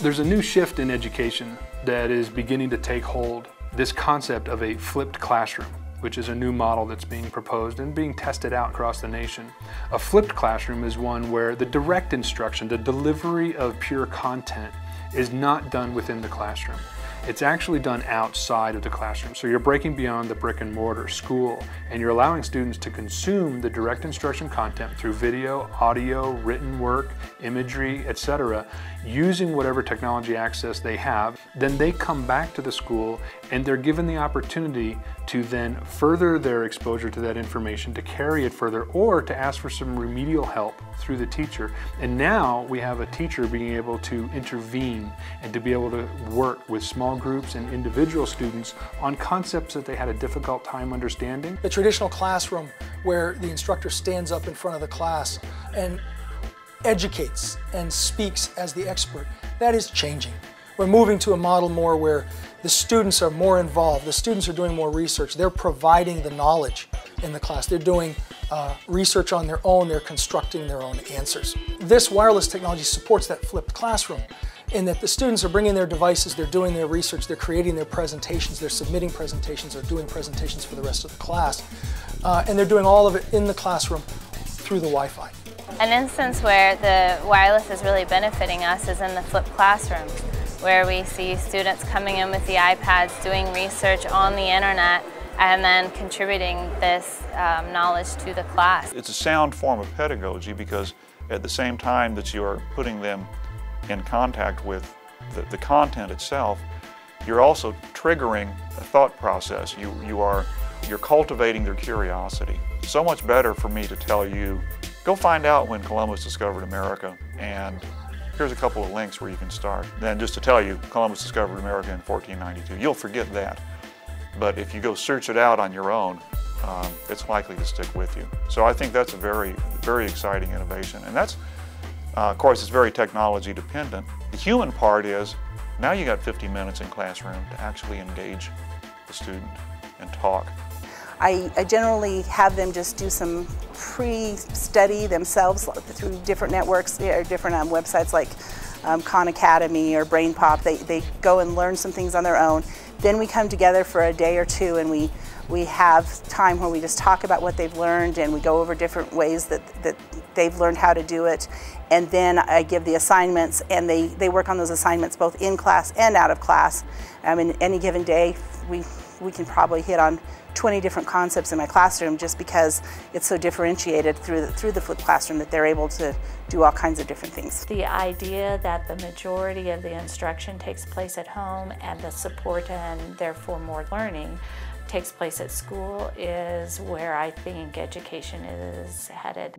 There's a new shift in education that is beginning to take hold. This concept of a flipped classroom, which is a new model that's being proposed and being tested out across the nation. A flipped classroom is one where the direct instruction, the delivery of pure content, is not done within the classroom. It's actually done outside of the classroom. So you're breaking beyond the brick and mortar school, and you're allowing students to consume the direct instruction content through video, audio, written work, imagery, etc., using whatever technology access they have. Then they come back to the school and they're given the opportunity to then further their exposure to that information, to carry it further, or to ask for some remedial help through the teacher. And now we have a teacher being able to intervene and to be able to work with small groups and individual students on concepts that they had a difficult time understanding. The traditional classroom where the instructor stands up in front of the class and educates and speaks as the expert, that is changing. We're moving to a model more where the students are more involved, the students are doing more research, they're providing the knowledge in the class, they're doing research on their own, they're constructing their own answers. This wireless technology supports that flipped classroom in that the students are bringing their devices, they're doing their research, they're creating their presentations, they're submitting presentations, they're doing presentations for the rest of the class, and they're doing all of it in the classroom through the Wi-Fi. An instance where the wireless is really benefiting us is in the flipped classrooms, where we see students coming in with the iPads, doing research on the internet, and then contributing this knowledge to the class. It's a sound form of pedagogy because at the same time that you are putting them in contact with the content itself, you're also triggering a thought process. You're cultivating their curiosity. So much better for me to tell you, go find out when Columbus discovered America, and here's a couple of links where you can start, than just to tell you Columbus discovered America in 1492. You'll forget that. But if you go search it out on your own, it's likely to stick with you. So I think that's a very, very exciting innovation. And that's, of course, it's very technology dependent. The human part is, now you got 50 minutes in classroom to actually engage the student and talk. I generally have them just do some pre-study themselves through different networks, or different websites like Khan Academy or Brain Pop. They go and learn some things on their own. Then we come together for a day or two and we have time where we just talk about what they've learned, and we go over different ways that they've learned how to do it. And then I give the assignments, and they work on those assignments both in class and out of class. In any given day, we can probably hit on 20 different concepts in my classroom, just because it's so differentiated through the flipped classroom that they're able to do all kinds of different things. The idea that the majority of the instruction takes place at home and the support and therefore more learning takes place at school is where I think education is headed.